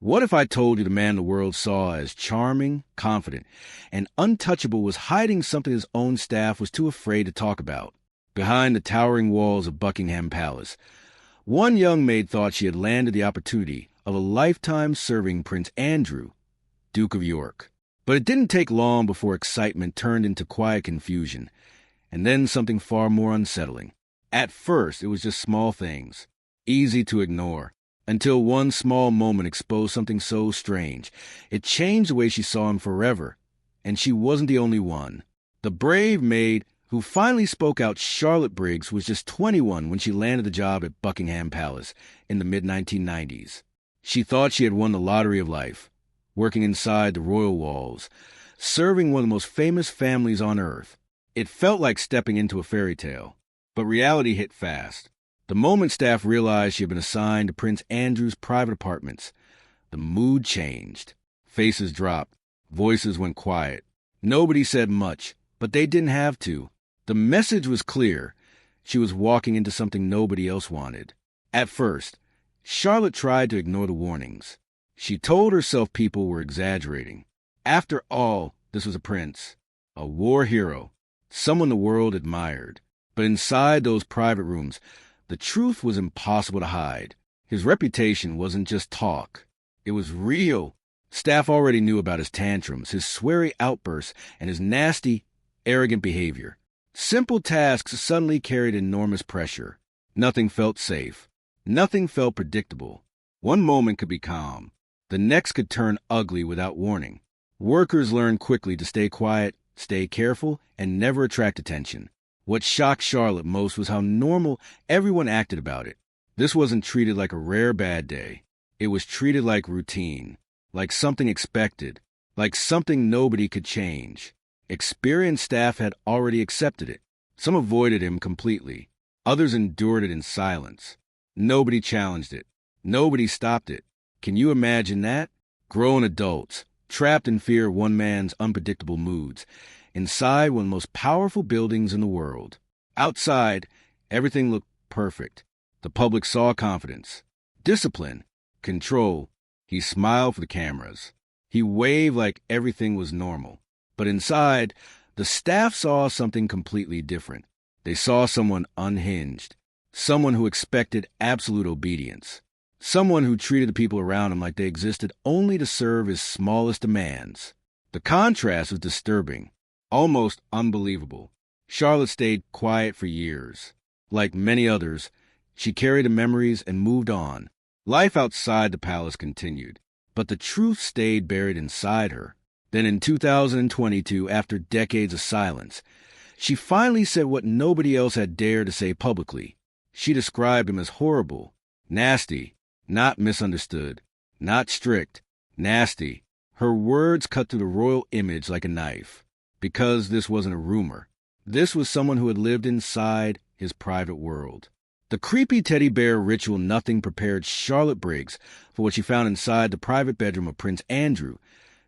What if I told you the man the world saw as charming, confident, and untouchable was hiding something his own staff was too afraid to talk about? Behind the towering walls of Buckingham Palace, one young maid thought she had landed the opportunity of a lifetime serving Prince Andrew, Duke of York. But it didn't take long before excitement turned into quiet confusion, and then something far more unsettling. At first, it was just small things, easy to ignore, until one small moment exposed something so strange. It changed the way she saw him forever, and she wasn't the only one. The brave maid who finally spoke out, Charlotte Briggs, was just 21 when she landed the job at Buckingham Palace in the mid-1990s. She thought she had won the lottery of life, working inside the royal walls, serving one of the most famous families on earth. It felt like stepping into a fairy tale, but reality hit fast. The moment staff realized she had been assigned to Prince Andrew's private apartments, the mood changed. Faces dropped. Voices went quiet. Nobody said much, but they didn't have to. The message was clear. She was walking into something nobody else wanted. At first, Charlotte tried to ignore the warnings. She told herself people were exaggerating. After all, this was a prince, a war hero, someone the world admired. But inside those private rooms, the truth was impossible to hide. His reputation wasn't just talk. It was real. Staff already knew about his tantrums, his sweary outbursts, and his nasty, arrogant behavior. Simple tasks suddenly carried enormous pressure. Nothing felt safe. Nothing felt predictable. One moment could be calm. The next could turn ugly without warning. Workers learned quickly to stay quiet, stay careful, and never attract attention. What shocked Charlotte most was how normal everyone acted about it. This wasn't treated like a rare bad day. It was treated like routine, like something expected, like something nobody could change. Experienced staff had already accepted it. Some avoided him completely. Others endured it in silence. Nobody challenged it. Nobody stopped it. Can you imagine that? Grown adults, trapped in fear of one man's unpredictable moods, inside one of the most powerful buildings in the world. Outside, everything looked perfect. The public saw confidence, discipline, control. He smiled for the cameras. He waved like everything was normal. But inside, the staff saw something completely different. They saw someone unhinged, someone who expected absolute obedience, someone who treated the people around him like they existed only to serve his smallest demands. The contrast was disturbing. Almost unbelievable. Charlotte stayed quiet for years. Like many others, she carried the memories and moved on. Life outside the palace continued, but the truth stayed buried inside her. Then in 2022, after decades of silence, she finally said what nobody else had dared to say publicly. She described him as horrible, nasty, not misunderstood, not strict, nasty. Her words cut through the royal image like a knife. Because this wasn't a rumor. This was someone who had lived inside his private world. The creepy teddy bear ritual nothing prepared Charlotte Briggs for what she found inside the private bedroom of Prince Andrew,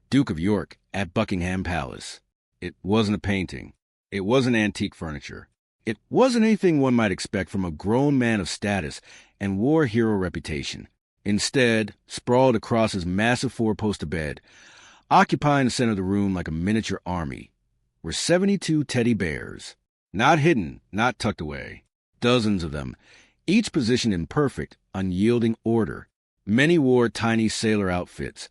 Duke of York, at Buckingham Palace. It wasn't a painting. It wasn't antique furniture. It wasn't anything one might expect from a grown man of status and war hero reputation. Instead, sprawled across his massive four-poster bed, occupying the center of the room like a miniature army, were 72 teddy bears. Not hidden, not tucked away. Dozens of them, each positioned in perfect, unyielding order. Many wore tiny sailor outfits,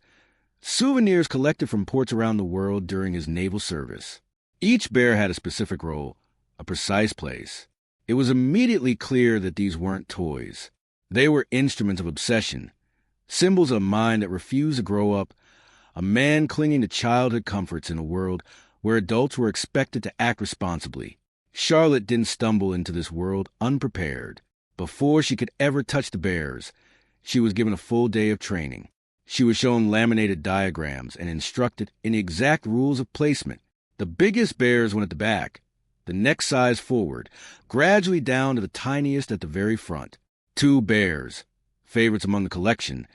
souvenirs collected from ports around the world during his naval service. Each bear had a specific role, a precise place. It was immediately clear that these weren't toys. They were instruments of obsession, symbols of a mind that refused to grow up, a man clinging to childhood comforts in a world where adults were expected to act responsibly. Charlotte didn't stumble into this world unprepared. Before she could ever touch the bears, she was given a full day of training. She was shown laminated diagrams and instructed in the exact rules of placement. The biggest bears went at the back, the next size forward, gradually down to the tiniest at the very front. 2 bears, favorites among the collection,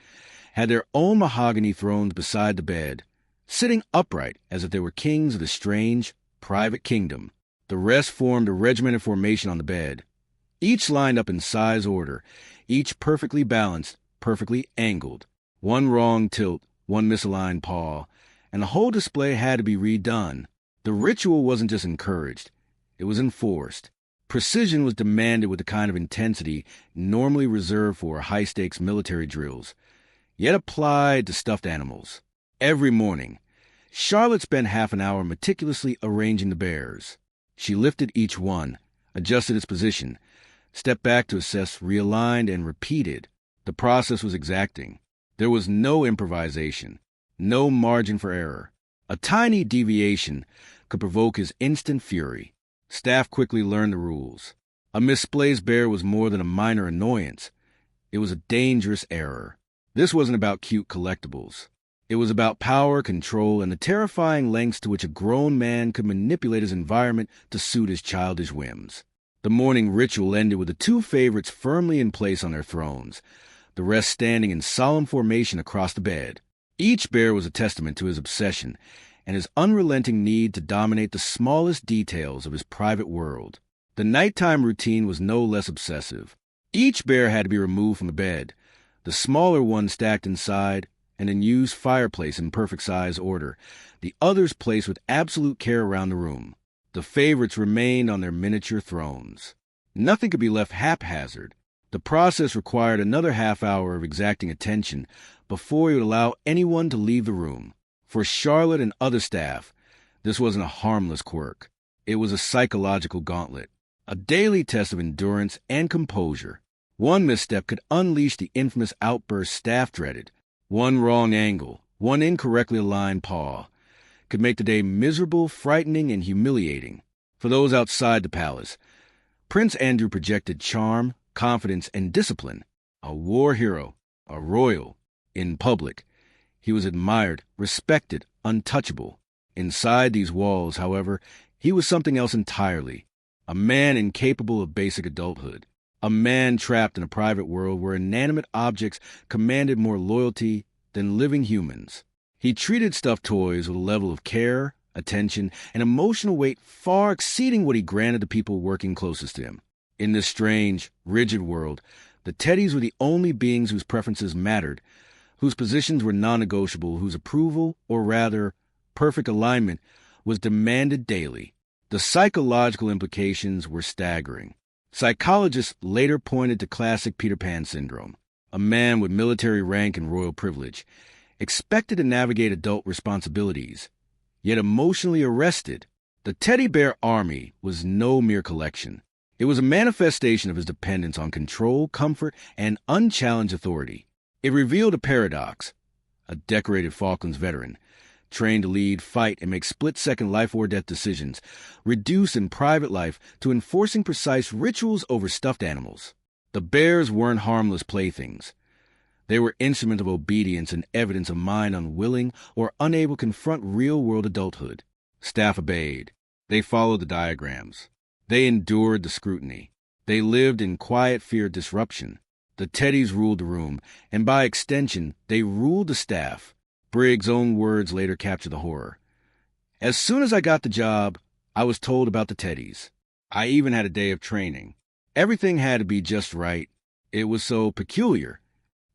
had their own mahogany thrones beside the bed, sitting upright as if they were kings of the strange, private kingdom. The rest formed a regimented formation on the bed, each lined up in size order, each perfectly balanced, perfectly angled. One wrong tilt, one misaligned paw, and the whole display had to be redone. The ritual wasn't just encouraged, it was enforced. Precision was demanded with the kind of intensity normally reserved for high-stakes military drills, yet applied to stuffed animals. Every morning, Charlotte spent half an hour meticulously arranging the bears. She lifted each one, adjusted its position, stepped back to assess, realigned, and repeated. The process was exacting. There was no improvisation, no margin for error. A tiny deviation could provoke his instant fury. Staff quickly learned the rules. A misplaced bear was more than a minor annoyance. It was a dangerous error. This wasn't about cute collectibles. It was about power, control, and the terrifying lengths to which a grown man could manipulate his environment to suit his childish whims. The morning ritual ended with the two favorites firmly in place on their thrones, the rest standing in solemn formation across the bed. Each bear was a testament to his obsession and his unrelenting need to dominate the smallest details of his private world. The nighttime routine was no less obsessive. Each bear had to be removed from the bed, the smaller one stacked inside an unused fireplace in perfect size order, the others placed with absolute care around the room. The favorites remained on their miniature thrones. Nothing could be left haphazard. The process required another half hour of exacting attention before he would allow anyone to leave the room. For Charlotte and other staff, this wasn't a harmless quirk. It was a psychological gauntlet, a daily test of endurance and composure. One misstep could unleash the infamous outburst staff dreaded. One wrong angle, one incorrectly aligned paw, could make the day miserable, frightening, and humiliating. For those outside the palace, Prince Andrew projected charm, confidence, and discipline. A war hero, a royal. In public, he was admired, respected, untouchable. Inside these walls, however, he was something else entirely. A man incapable of basic adulthood. A man trapped in a private world where inanimate objects commanded more loyalty than living humans. He treated stuffed toys with a level of care, attention, and emotional weight far exceeding what he granted the people working closest to him. In this strange, rigid world, the teddies were the only beings whose preferences mattered, whose positions were non-negotiable, whose approval, or rather, perfect alignment, was demanded daily. The psychological implications were staggering. Psychologists later pointed to classic Peter Pan syndrome. A man with military rank and royal privilege, expected to navigate adult responsibilities, yet emotionally arrested. The teddy bear army was no mere collection. It was a manifestation of his dependence on control, comfort, and unchallenged authority. It revealed a paradox. A decorated Falklands veteran, trained to lead, fight, and make split-second life-or-death decisions, reduced in private life to enforcing precise rituals over stuffed animals. The bears weren't harmless playthings. They were instruments of obedience and evidence of mind unwilling or unable to confront real-world adulthood. Staff obeyed. They followed the diagrams. They endured the scrutiny. They lived in quiet fear of disruption. The teddies ruled the room, and by extension, they ruled the staff. Briggs' own words later capture the horror. As soon as I got the job, I was told about the teddies. I even had a day of training. Everything had to be just right. It was so peculiar.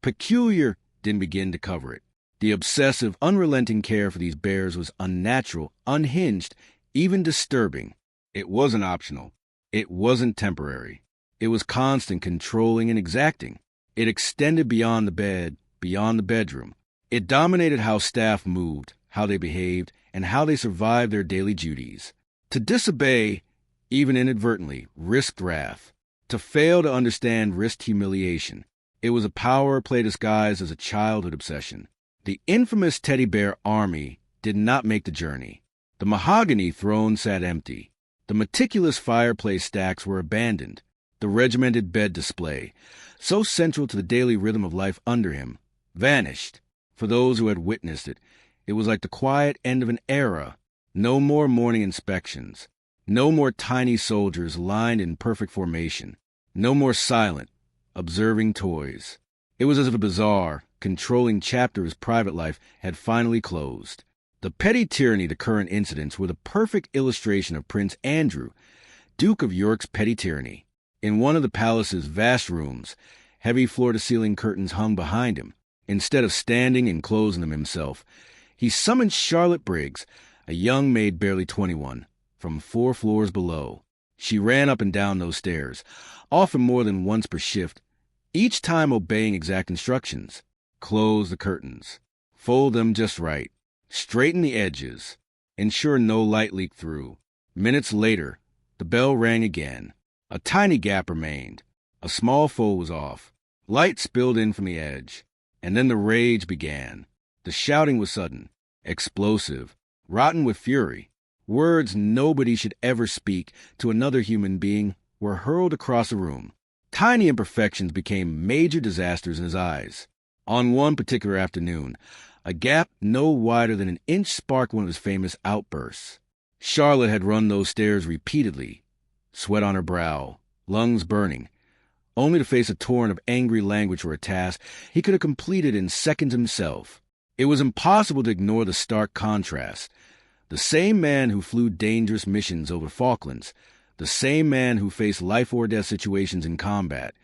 Peculiar didn't begin to cover it. The obsessive, unrelenting care for these bears was unnatural, unhinged, even disturbing. It wasn't optional. It wasn't temporary. It was constant, controlling, and exacting. It extended beyond the bed, beyond the bedroom. It dominated how staff moved, how they behaved, and how they survived their daily duties. To disobey, even inadvertently, risked wrath. To fail to understand risked humiliation. It was a power play disguised as a childhood obsession. The infamous teddy bear army did not make the journey. The mahogany throne sat empty. The meticulous fireplace stacks were abandoned. The regimented bed display, so central to the daily rhythm of life under him, vanished. For those who had witnessed it, it was like the quiet end of an era. No more morning inspections. No more tiny soldiers lined in perfect formation. No more silent, observing toys. It was as if a bizarre, controlling chapter of his private life had finally closed. The petty tyranny of the current incidents were the perfect illustration of Prince Andrew, Duke of York's petty tyranny. In one of the palace's vast rooms, heavy floor-to-ceiling curtains hung behind him. Instead of standing and closing them himself, he summoned Charlotte Briggs, a young maid barely 21, from 4 floors below. She ran up and down those stairs, often more than once per shift, each time obeying exact instructions. Close the curtains. Fold them just right. Straighten the edges. Ensure no light leaked through. Minutes later, the bell rang again. A tiny gap remained. A small fold was off. Light spilled in from the edge. And then the rage began. The shouting was sudden, explosive, rotten with fury. Words nobody should ever speak to another human being were hurled across the room. Tiny imperfections became major disasters in his eyes. On one particular afternoon, a gap no wider than an inch sparked one of his famous outbursts. Charlotte had run those stairs repeatedly, sweat on her brow, lungs burning, only to face a torrent of angry language for a task he could have completed in seconds himself. It was impossible to ignore the stark contrast. The same man who flew dangerous missions over Falklands, the same man who faced life-or-death situations in combat,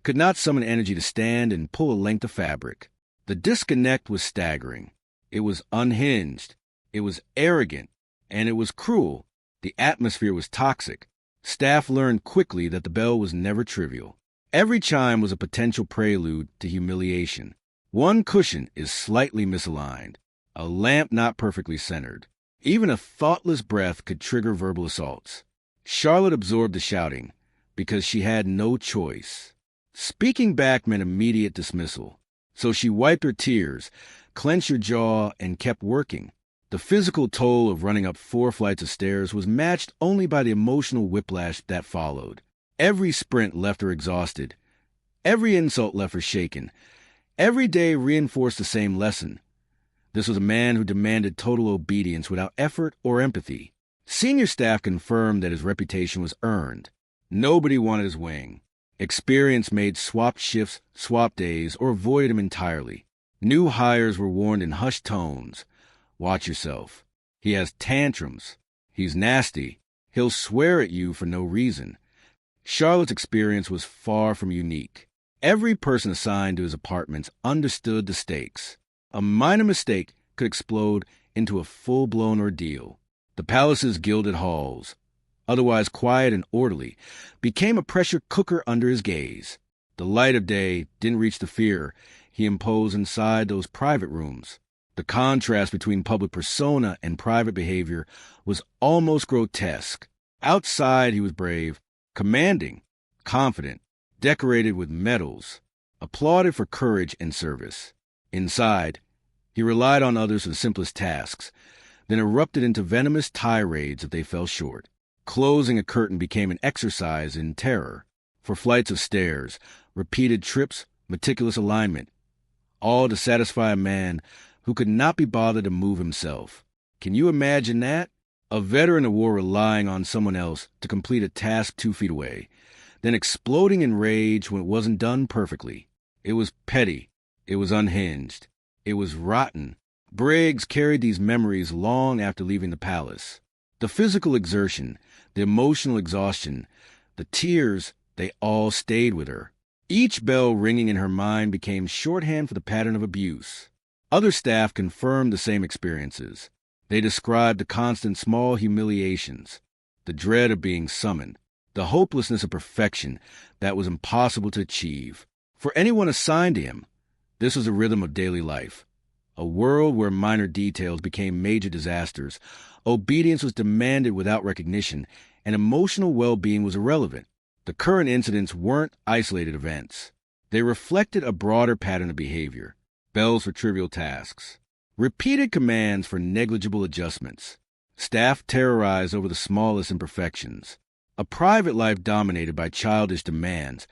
could not summon energy to stand and pull a length of fabric. The disconnect was staggering. It was unhinged. It was arrogant. And it was cruel. The atmosphere was toxic. Staff learned quickly that the bell was never trivial. Every chime was a potential prelude to humiliation. One cushion is slightly misaligned, a lamp not perfectly centered. Even a thoughtless breath could trigger verbal assaults. Charlotte absorbed the shouting because she had no choice. Speaking back meant immediate dismissal. So she wiped her tears, clenched her jaw, and kept working. The physical toll of running up 4 flights of stairs was matched only by the emotional whiplash that followed. Every sprint left her exhausted. Every insult left her shaken. Every day reinforced the same lesson. This was a man who demanded total obedience without effort or empathy. Senior staff confirmed that his reputation was earned. Nobody wanted his wing. Experienced made swapped shifts, swapped days, or avoided him entirely. New hires were warned in hushed tones. Watch yourself. He has tantrums. He's nasty. He'll swear at you for no reason. Charlotte's experience was far from unique. Every person assigned to his apartments understood the stakes. A minor mistake could explode into a full-blown ordeal. The palace's gilded halls, otherwise quiet and orderly, became a pressure cooker under his gaze. The light of day didn't reach the fear he imposed inside those private rooms. The contrast between public persona and private behavior was almost grotesque. Outside he was brave, commanding, confident, decorated with medals, applauded for courage and service. Inside, he relied on others for the simplest tasks, then erupted into venomous tirades if they fell short. Closing a curtain became an exercise in terror. For flights of stairs, repeated trips, meticulous alignment, all to satisfy a man who could not be bothered to move himself. Can you imagine that? A veteran of war relying on someone else to complete a task 2 feet away, then exploding in rage when it wasn't done perfectly. It was petty. It was unhinged. It was rotten. Briggs carried these memories long after leaving the palace. The physical exertion, the emotional exhaustion, the tears, they all stayed with her. Each bell ringing in her mind became shorthand for the pattern of abuse. Other staff confirmed the same experiences. They described the constant small humiliations, the dread of being summoned, the hopelessness of perfection that was impossible to achieve. For anyone assigned to him, this was a rhythm of daily life. A world where minor details became major disasters, obedience was demanded without recognition, and emotional well-being was irrelevant. The current incidents weren't isolated events. They reflected a broader pattern of behavior. Bells for trivial tasks. Repeated commands for negligible adjustments. Staff terrorized over the smallest imperfections. A private life dominated by childish demands,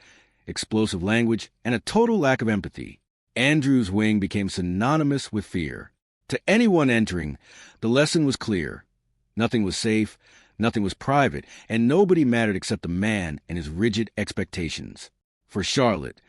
explosive language, and a total lack of empathy. Andrew's wing became synonymous with fear. To anyone entering, the lesson was clear. Nothing was safe, nothing was private, and nobody mattered except the man and his rigid expectations. For Charlotte,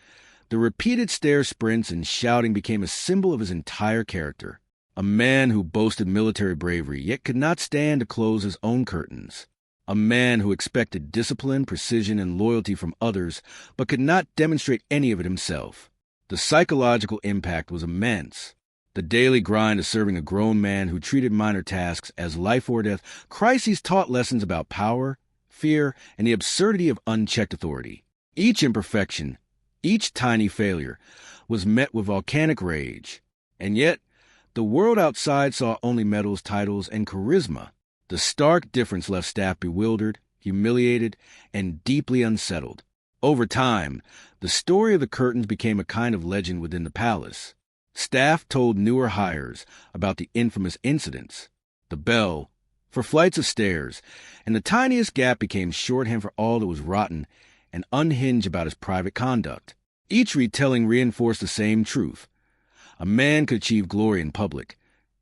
the repeated stair sprints and shouting became a symbol of his entire character. A man who boasted military bravery, yet could not stand to close his own curtains. A man who expected discipline, precision, and loyalty from others, but could not demonstrate any of it himself. The psychological impact was immense. The daily grind of serving a grown man who treated minor tasks as life or death crises taught lessons about power, fear, and the absurdity of unchecked authority. Each imperfection, each tiny failure, was met with volcanic rage. And yet, the world outside saw only medals, titles, and charisma. The stark difference left staff bewildered, humiliated, and deeply unsettled. Over time, the story of the curtains became a kind of legend within the palace. Staff told newer hires about the infamous incidents. The bell, for flights of stairs, and the tiniest gap became shorthand for all that was rotten and unhinged about his private conduct. Each retelling reinforced the same truth. A man could achieve glory in public,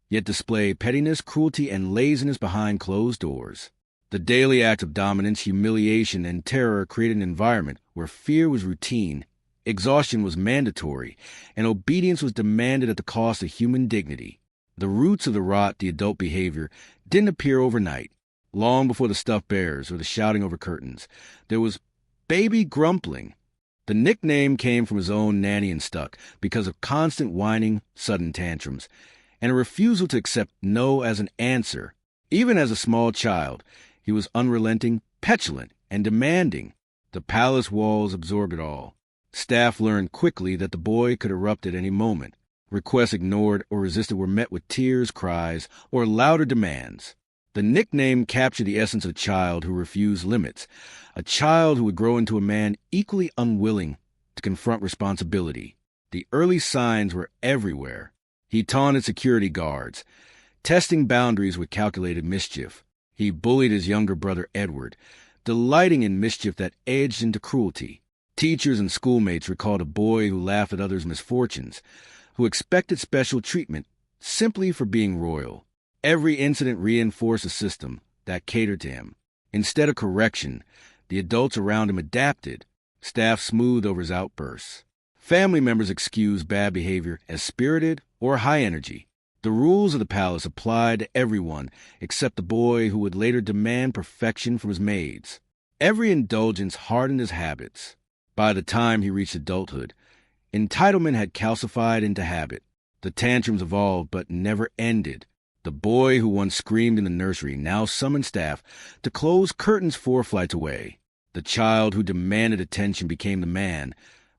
yet display pettiness, cruelty, and laziness behind closed doors. The daily act of dominance, humiliation, and terror created an environment where fear was routine, exhaustion was mandatory, and obedience was demanded at the cost of human dignity. The roots of the rot, the adult behavior, didn't appear overnight. Long before the stuffed bears or the shouting over curtains, there was baby grumbling. The nickname came from his own nanny and stuck because of constant whining, sudden tantrums, and a refusal to accept no as an answer. Even as a small child, he was unrelenting, petulant, and demanding. The palace walls absorbed it all. Staff learned quickly that the boy could erupt at any moment. Requests ignored or resisted were met with tears, cries, or louder demands. The nickname captured the essence of a child who refused limits, a child who would grow into a man equally unwilling to confront responsibility. The early signs were everywhere. He taunted security guards, testing boundaries with calculated mischief. He bullied his younger brother Edward, delighting in mischief that edged into cruelty. Teachers and schoolmates recalled a boy who laughed at others' misfortunes, who expected special treatment simply for being royal. Every incident reinforced a system that catered to him. Instead of correction, the adults around him adapted. Staff smoothed over his outbursts. Family members excused bad behavior as spirited or high energy. The rules of the palace applied to everyone except the boy who would later demand perfection from his maids. Every indulgence hardened his habits. By the time he reached adulthood, entitlement had calcified into habit. The tantrums evolved but never ended. The boy who once screamed in the nursery now summoned staff to close curtains 4 flights away. The child who demanded attention became the man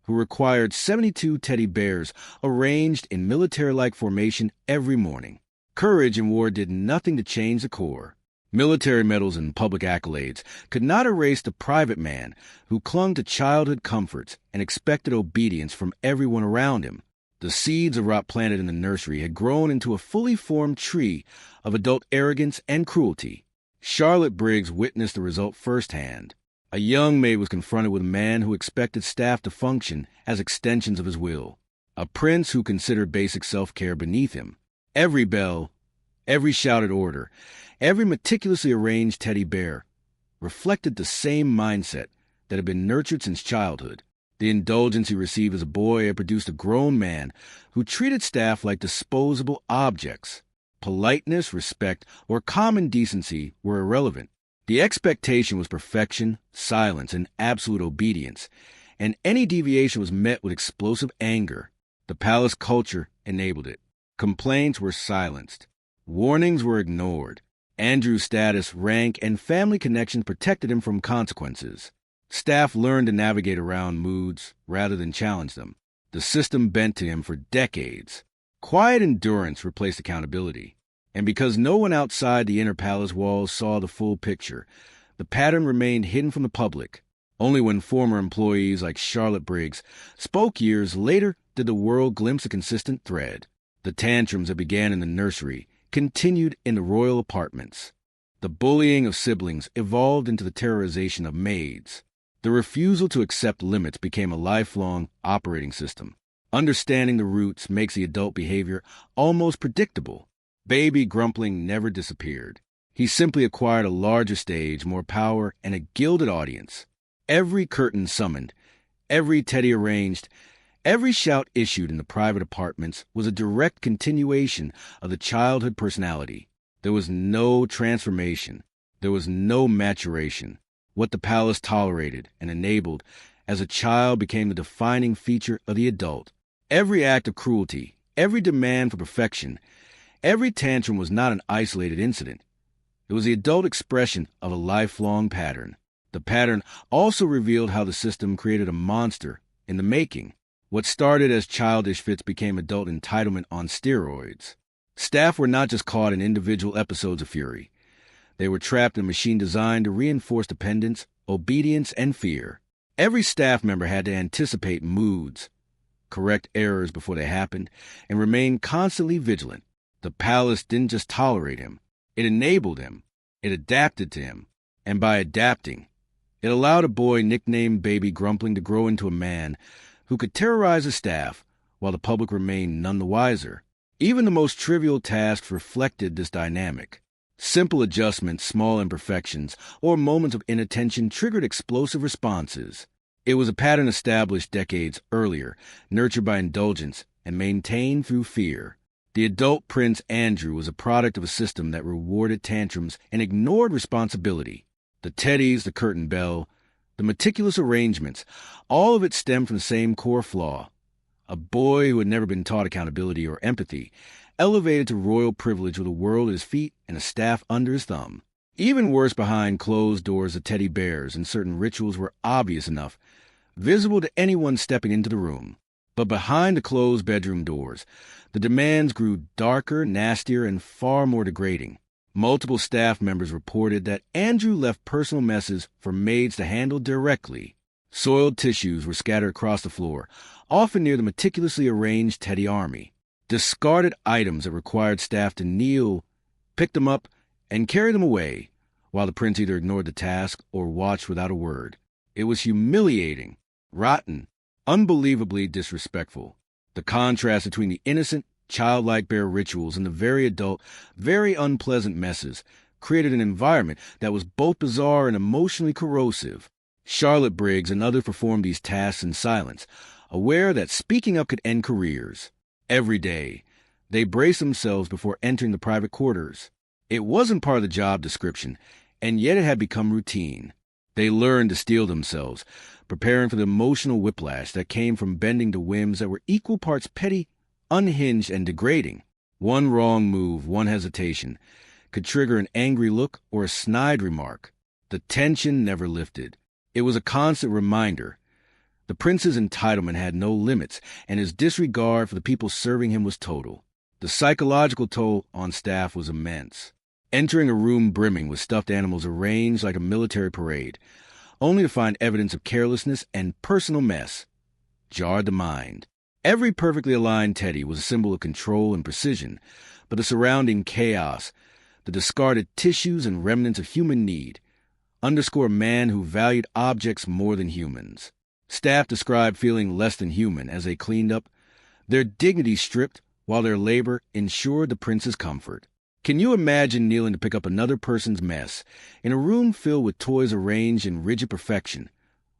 who required 72 teddy bears arranged in military-like formation every morning. Courage in war did nothing to change the core. Military medals and public accolades could not erase the private man who clung to childhood comforts and expected obedience from everyone around him. The seeds of rot planted in the nursery had grown into a fully formed tree of adult arrogance and cruelty. Charlotte Briggs witnessed the result firsthand. A young maid was confronted with a man who expected staff to function as extensions of his will. A prince who considered basic self-care beneath him. Every bell, every shouted order, every meticulously arranged teddy bear reflected the same mindset that had been nurtured since childhood. The indulgence he received as a boy had produced a grown man who treated staff like disposable objects. Politeness, respect, or common decency were irrelevant. The expectation was perfection, silence, and absolute obedience, and any deviation was met with explosive anger. The palace culture enabled it. Complaints were silenced. Warnings were ignored. Andrew's status, rank, and family connections protected him from consequences. Staff learned to navigate around moods rather than challenge them. The system bent to him for decades. Quiet endurance replaced accountability. And because no one outside the inner palace walls saw the full picture, the pattern remained hidden from the public. Only when former employees like Charlotte Briggs spoke years later did the world glimpse a consistent thread. The tantrums that began in the nursery continued in the royal apartments. The bullying of siblings evolved into the terrorization of maids. The refusal to accept limits became a lifelong operating system. Understanding the roots makes the adult behavior almost predictable. Baby grumbling never disappeared. He simply acquired a larger stage, more power, and a gilded audience. Every curtain summoned, every teddy arranged, every shout issued in the private apartments was a direct continuation of the childhood personality. There was no transformation. There was no maturation. What the palace tolerated and enabled as a child became the defining feature of the adult. Every act of cruelty, every demand for perfection, every tantrum was not an isolated incident. It was the adult expression of a lifelong pattern. The pattern also revealed how the system created a monster in the making. What started as childish fits became adult entitlement on steroids. Staff were not just caught in individual episodes of fury. They were trapped in a machine designed to reinforce dependence, obedience, and fear. Every staff member had to anticipate moods, correct errors before they happened, and remain constantly vigilant. The palace didn't just tolerate him. It enabled him. It adapted to him. And by adapting, it allowed a boy nicknamed Baby Grumpling to grow into a man who could terrorize his staff while the public remained none the wiser. Even the most trivial tasks reflected this dynamic. Simple adjustments, small imperfections, or moments of inattention triggered explosive responses. It was a pattern established decades earlier, nurtured by indulgence and maintained through fear. The adult Prince Andrew was a product of a system that rewarded tantrums and ignored responsibility. The teddies, the curtain bell, the meticulous arrangements, all of it stemmed from the same core flaw. A boy who had never been taught accountability or empathy, elevated to royal privilege with a world at his feet and a staff under his thumb. Even worse, behind closed doors, the teddy bears and certain rituals were obvious enough, visible to anyone stepping into the room. But behind the closed bedroom doors, the demands grew darker, nastier, and far more degrading. Multiple staff members reported that Andrew left personal messes for maids to handle directly. Soiled tissues were scattered across the floor, often near the meticulously arranged teddy army. Discarded items that required staff to kneel, pick them up, and carry them away, while the prince either ignored the task or watched without a word. It was humiliating, rotten, unbelievably disrespectful. The contrast between the innocent, childlike bear rituals and the very adult, very unpleasant messes created an environment that was both bizarre and emotionally corrosive. Charlotte Briggs and others performed these tasks in silence, aware that speaking up could end careers. Every day, they braced themselves before entering the private quarters. It wasn't part of the job description, and yet it had become routine. They learned to steel themselves, preparing for the emotional whiplash that came from bending to whims that were equal parts petty, unhinged, and degrading. One wrong move, one hesitation, could trigger an angry look or a snide remark. The tension never lifted. It was a constant reminder. The prince's entitlement had no limits, and his disregard for the people serving him was total. The psychological toll on staff was immense. Entering a room brimming with stuffed animals arranged like a military parade, only to find evidence of carelessness and personal mess, jarred the mind. Every perfectly aligned teddy was a symbol of control and precision, but the surrounding chaos, the discarded tissues and remnants of human need, underscore a man who valued objects more than humans. Staff described feeling less than human as they cleaned up, their dignity stripped while their labor ensured the prince's comfort. Can you imagine kneeling to pick up another person's mess in a room filled with toys arranged in rigid perfection,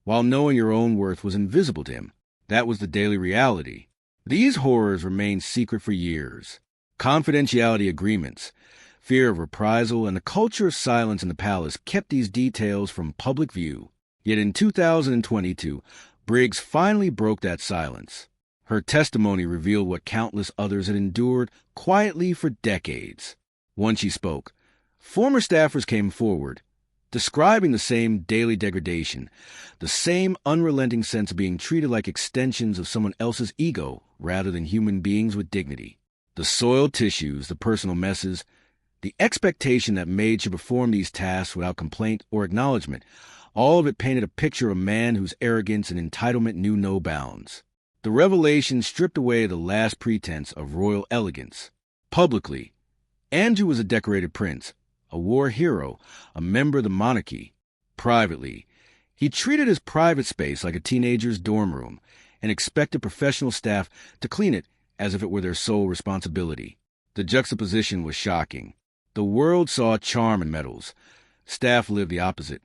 while knowing your own worth was invisible to him? That was the daily reality. These horrors remained secret for years. Confidentiality agreements, fear of reprisal, and the culture of silence in the palace kept these details from public view. Yet in 2022, Briggs finally broke that silence. Her testimony revealed what countless others had endured quietly for decades. Once she spoke, former staffers came forward, describing the same daily degradation, the same unrelenting sense of being treated like extensions of someone else's ego rather than human beings with dignity. The soiled tissues, the personal messes, the expectation that maids should perform these tasks without complaint or acknowledgement, all of it painted a picture of a man whose arrogance and entitlement knew no bounds. The revelation stripped away the last pretense of royal elegance. Publicly, Andrew was a decorated prince, a war hero, a member of the monarchy. Privately, he treated his private space like a teenager's dorm room and expected professional staff to clean it as if it were their sole responsibility. The juxtaposition was shocking. The world saw charm and medals. Staff lived the opposite.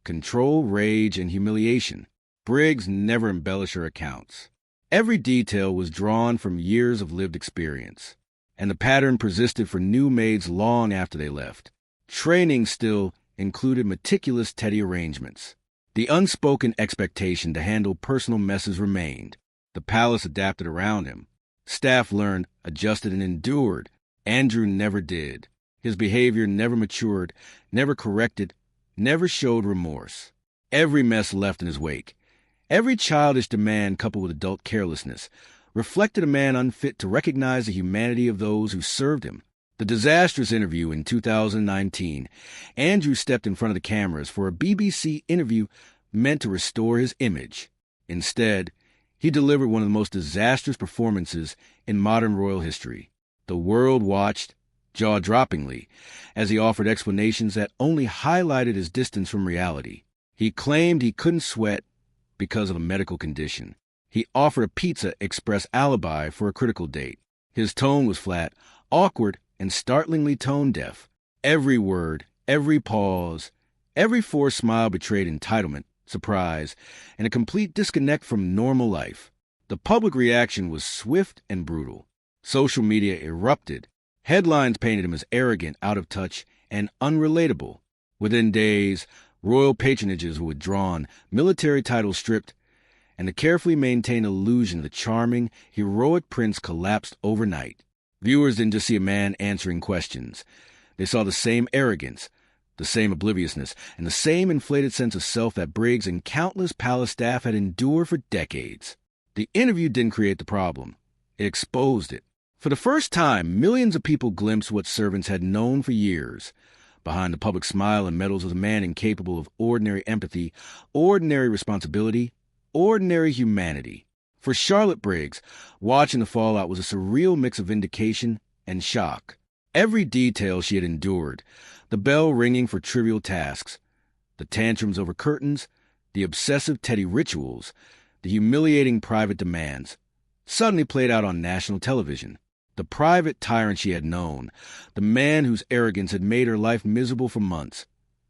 Control, rage, and humiliation. Briggs never embellished her accounts. Every detail was drawn from years of lived experience, and the pattern persisted for new maids long after they left. Training still included meticulous teddy arrangements. The unspoken expectation to handle personal messes remained. The palace adapted around him. Staff learned, adjusted, and endured. Andrew never did. His behavior never matured, never corrected, never showed remorse. Every mess left in his wake. Every childish demand coupled with adult carelessness reflected a man unfit to recognize the humanity of those who served him. The disastrous interview in 2019, Andrew stepped in front of the cameras for a BBC interview meant to restore his image. Instead, he delivered one of the most disastrous performances in modern royal history. The world watched, jaw-droppingly, as he offered explanations that only highlighted his distance from reality. He claimed he couldn't sweat because of a medical condition. He offered a Pizza Express alibi for a critical date. His tone was flat, awkward, and startlingly tone-deaf. Every word, every pause, every forced smile betrayed entitlement, surprise, and a complete disconnect from normal life. The public reaction was swift and brutal. Social media erupted. Headlines painted him as arrogant, out of touch, and unrelatable. Within days, royal patronages were withdrawn, military titles stripped, and the carefully maintained illusion of the charming, heroic prince collapsed overnight. Viewers didn't just see a man answering questions. They saw the same arrogance, the same obliviousness, and the same inflated sense of self that Briggs and countless palace staff had endured for decades. The interview didn't create the problem. It exposed it. For the first time, millions of people glimpsed what servants had known for years. Behind the public smile and medals was a man incapable of ordinary empathy, ordinary responsibility, ordinary humanity. For Charlotte Briggs, watching the fallout was a surreal mix of vindication and shock. Every detail she had endured, the bell ringing for trivial tasks, the tantrums over curtains, the obsessive Teddy rituals, the humiliating private demands, suddenly played out on national television. The private tyrant she had known, the man whose arrogance had made her life miserable for months,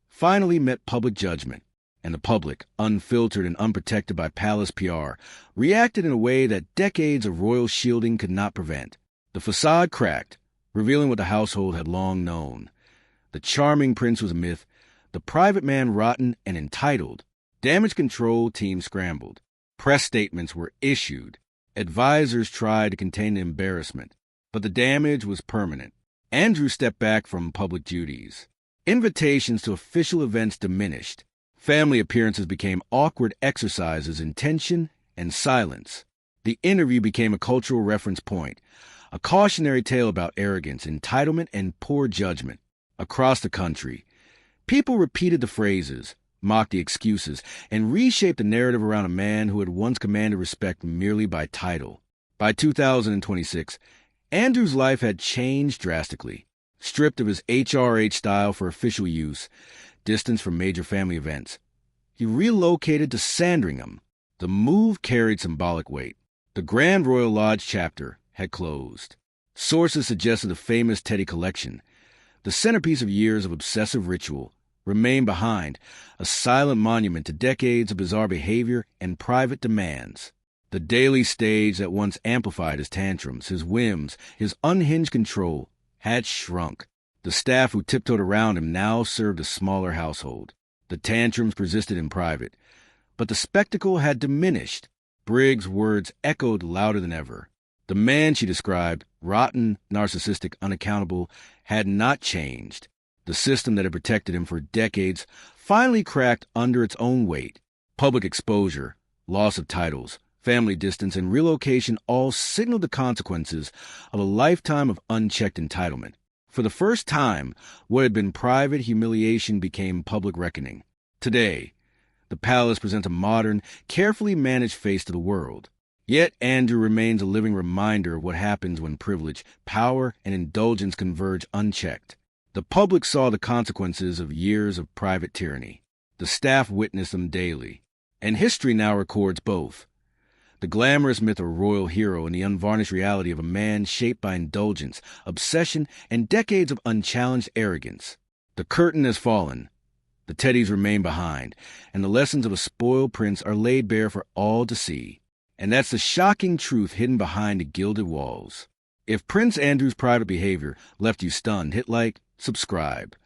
finally met public judgment. And the public, unfiltered and unprotected by palace PR, reacted in a way that decades of royal shielding could not prevent. The facade cracked, revealing what the household had long known. The charming prince was a myth, the private man rotten and entitled. Damage control teams scrambled. Press statements were issued. Advisors tried to contain the embarrassment. But the damage was permanent. Andrew stepped back from public duties. Invitations to official events diminished. Family appearances became awkward exercises in tension and silence. The interview became a cultural reference point, a cautionary tale about arrogance, entitlement, and poor judgment. Across the country, people repeated the phrases, mocked the excuses, and reshaped the narrative around a man who had once commanded respect merely by title. By 2026, Andrew's life had changed drastically. Stripped of his HRH style for official use, distance from major family events, he relocated to Sandringham. The move carried symbolic weight. The Grand Royal Lodge chapter had closed. Sources suggested the famous Teddy collection, the centerpiece of years of obsessive ritual, remained behind, a silent monument to decades of bizarre behavior and private demands. The daily stage that once amplified his tantrums, his whims, his unhinged control, had shrunk. The staff who tiptoed around him now served a smaller household. The tantrums persisted in private, but the spectacle had diminished. Briggs' words echoed louder than ever. The man she described, rotten, narcissistic, unaccountable, had not changed. The system that had protected him for decades finally cracked under its own weight. Public exposure, loss of titles, family distance, and relocation all signaled the consequences of a lifetime of unchecked entitlement. For the first time, what had been private humiliation became public reckoning. Today, the palace presents a modern, carefully managed face to the world. Yet Andrew remains a living reminder of what happens when privilege, power, and indulgence converge unchecked. The public saw the consequences of years of private tyranny. The staff witnessed them daily. And history now records both. The glamorous myth of a royal hero and the unvarnished reality of a man shaped by indulgence, obsession, and decades of unchallenged arrogance. The curtain has fallen. The Teddys remain behind, and the lessons of a spoiled prince are laid bare for all to see. And that's the shocking truth hidden behind the gilded walls. If Prince Andrew's private behavior left you stunned, hit like, subscribe.